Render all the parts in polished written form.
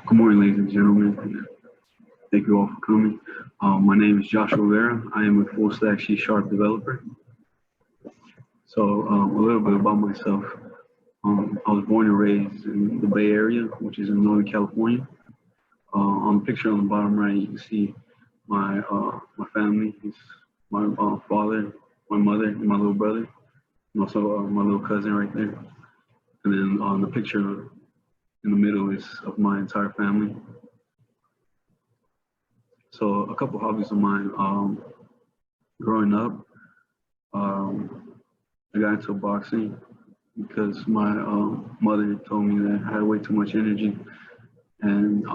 Good morning, ladies and gentlemen. Thank you all for coming. My name is Joshua Vera. I am a full stack C# developer. So a little bit about myself. I was born and raised in the Bay Area, which is in Northern California. On the picture on the bottom right, you can see my family. It's my father, my mother, and my little brother, and also my little cousin right there. And then on the picture in the middle is of my entire family. So a couple hobbies of mine. Growing up, I got into boxing because my mother told me that I had way too much energy, and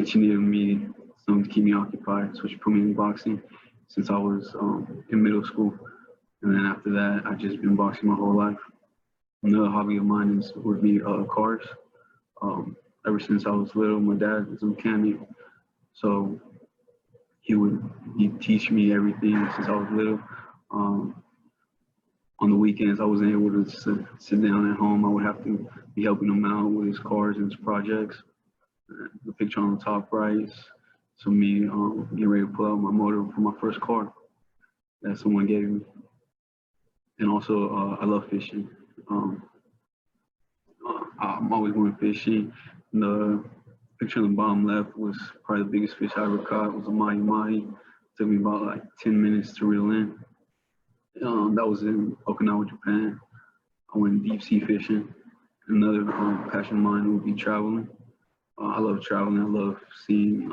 she needed me something to keep me occupied. So she put me in boxing since I was in middle school, and then after that, I just been boxing my whole life. Another hobby of mine would be cars. Ever since I was little, my dad is a mechanic, so he'd teach me everything since I was little. On the weekends, I wasn't able to sit down at home. I would have to be helping him out with his cars and his projects. The picture on the top right is me getting ready to pull out my motor for my first car that someone gave me. And also, I love fishing. I'm always going fishing. The picture on the bottom left was probably the biggest fish I ever caught. It was a mahi-mahi. It took me about like 10 minutes to reel in. That was in Okinawa, Japan. I went deep sea fishing. Another passion of mine would be traveling. I love traveling. I love seeing,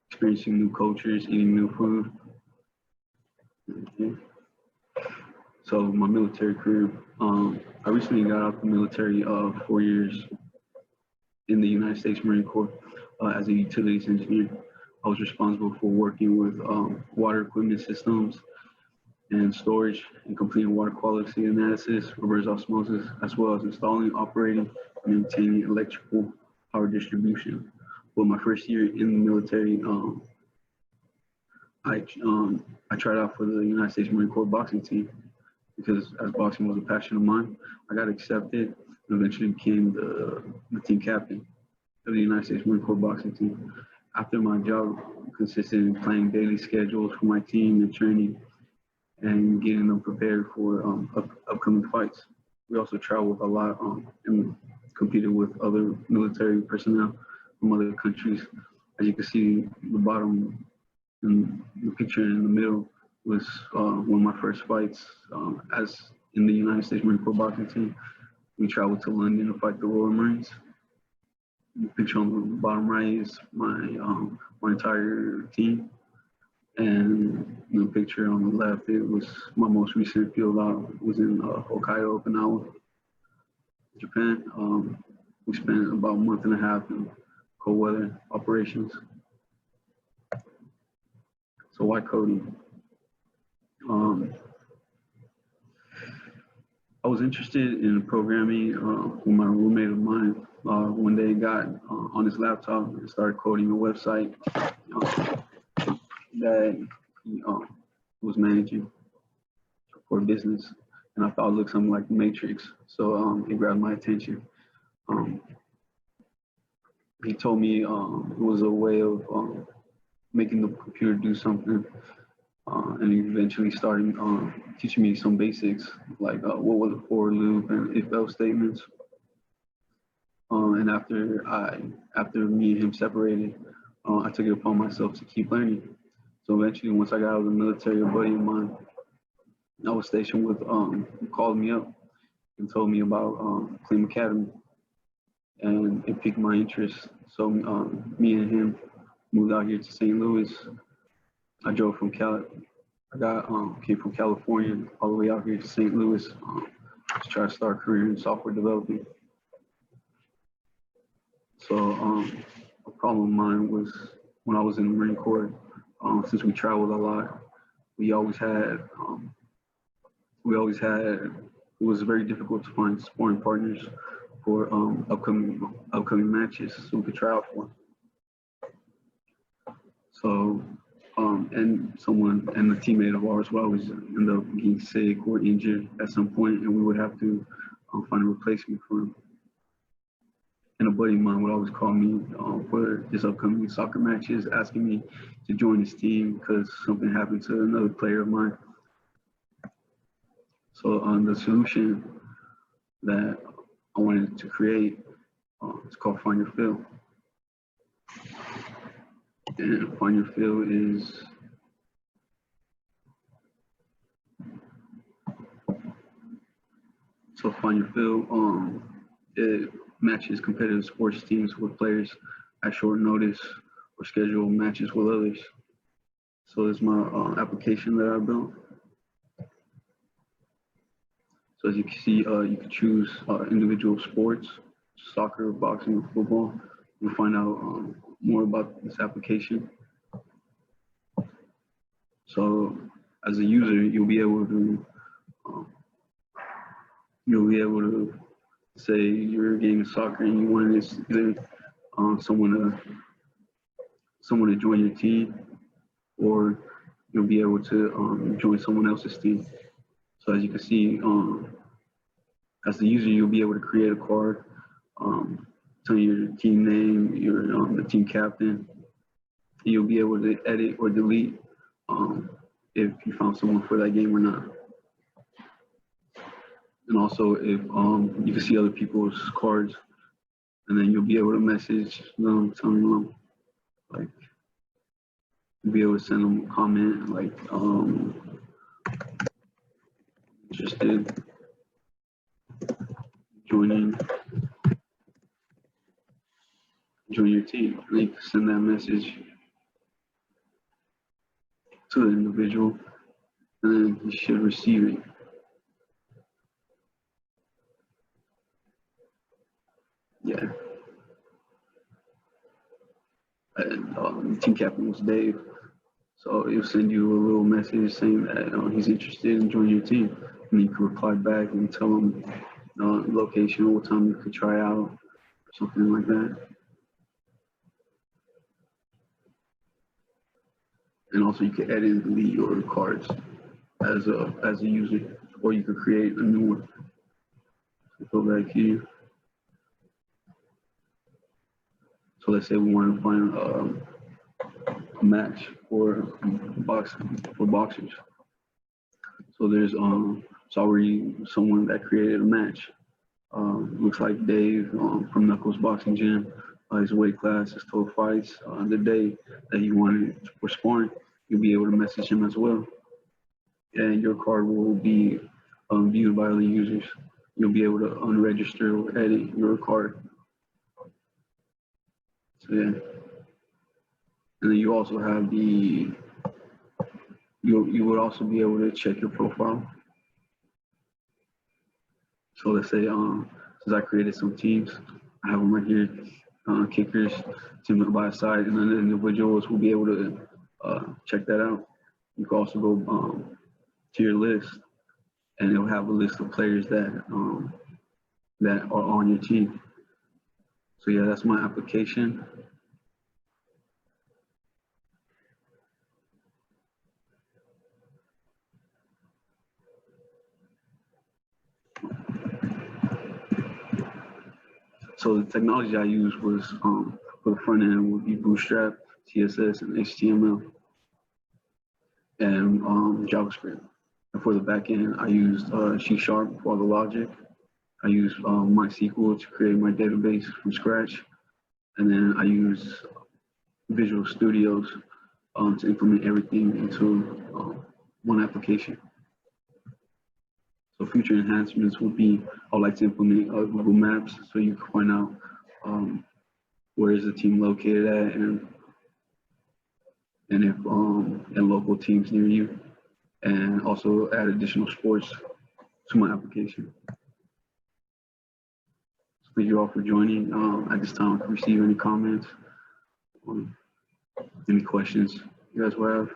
experiencing new cultures, eating new food. Okay. So my military career, I recently got out the military 4 years in the United States Marine Corps as a utilities engineer. I was responsible for working with water equipment systems and storage and completing water quality analysis, reverse osmosis, as well as installing, operating, and maintaining electrical power distribution. Well, my first year in the military, I tried out for the United States Marine Corps boxing team because as boxing was a passion of mine. I got accepted and eventually became the team captain of the United States Marine Corps boxing team. After my job consisted in playing daily schedules for my team and training and getting them prepared for upcoming fights. We also traveled a lot and competed with other military personnel from other countries. As you can see, the bottom and the picture in the middle was one of my first fights as in the United States Marine Corps boxing team. We traveled to London to fight the Royal Marines. The picture on the bottom right is my entire team. And the picture on the left, it was my most recent field out. It was in Hokkaido, Okinawa, Japan. We spent about a month and a half in cold weather operations. So why coding? I was interested in programming when my roommate of mine one day got on his laptop and started coding a website that he was managing for a business, and I thought it looked something like the Matrix, so it grabbed my attention. He told me it was a way of making the computer do something, and he eventually started teaching me some basics, like what was a for loop and if-else statements. And after me and him separated, I took it upon myself to keep learning. So eventually, once I got out of the military, a buddy of mine I was stationed with called me up and told me about Claim Academy, and it piqued my interest. So me and him moved out here to St. Louis. I drove from came from California all the way out here to St. Louis to try to start a career in software development. So a problem of mine was when I was in the Marine Corps, since we traveled a lot, it was very difficult to find sparring partners for upcoming matches so we could try out for. So and a teammate of ours would always end up getting sick or injured at some point, and we would have to find a replacement for him. And a buddy of mine would always call me for his upcoming soccer matches, asking me to join his team because something happened to another player of mine. So the solution that I wanted to create is called Find Your Fill. And Find Your Fill is Find Your Fill. It matches competitive sports teams with players at short notice or schedule matches with others. So this is my application that I built. So as you can see, you can choose individual sports, soccer, boxing, or football. You'll find out more about this application. So as a user, you'll be able to say you're a game of soccer and you wanted someone to join your team, or you'll be able to join someone else's team. So as you can see, as the user, you'll be able to create a card, tell your team name, the team captain. You'll be able to edit or delete if you found someone for that game or not. And also, if you can see other people's cards, and then you'll be able to message them, telling them, like, you'll be able to send them a comment, like, interested, join your team. And you can send that message to the individual, and then you should receive it. Yeah. And the team captain was Dave. So he'll send you a little message saying that he's interested in joining your team. And you can reply back and tell him location, what time you could try out, or something like that. And also you can edit and delete your cards as a user, or you could create a new one. So go back here. So let's say we want to find a match for boxers. So there's already someone that created a match. Looks like Dave from Knuckles Boxing Gym. His weight class, his total fights, the day that he wanted for sparring, you'll be able to message him as well. And your card will be viewed by other users. You'll be able to unregister or edit your card. So yeah. And then you also have you would also be able to check your profile. So let's say since I created some teams, I have them right here, kickers, team by side, and then the individuals will be able to check that out. You can also go to your list, and it'll have a list of players that are on your team. So yeah, that's my application. So the technology I used was for the front end would be Bootstrap, CSS, and HTML, and JavaScript. And for the back end, I used C# for all the logic. I used MySQL to create my database from scratch, and then I use Visual Studios to implement everything into one application. So future enhancements would be, I'd like to implement Google Maps so you can find out where is the team located at, and if and local teams near you, and also add additional sports to my application. So thank you all for joining. At this time, I can receive any comments or any questions you guys will have.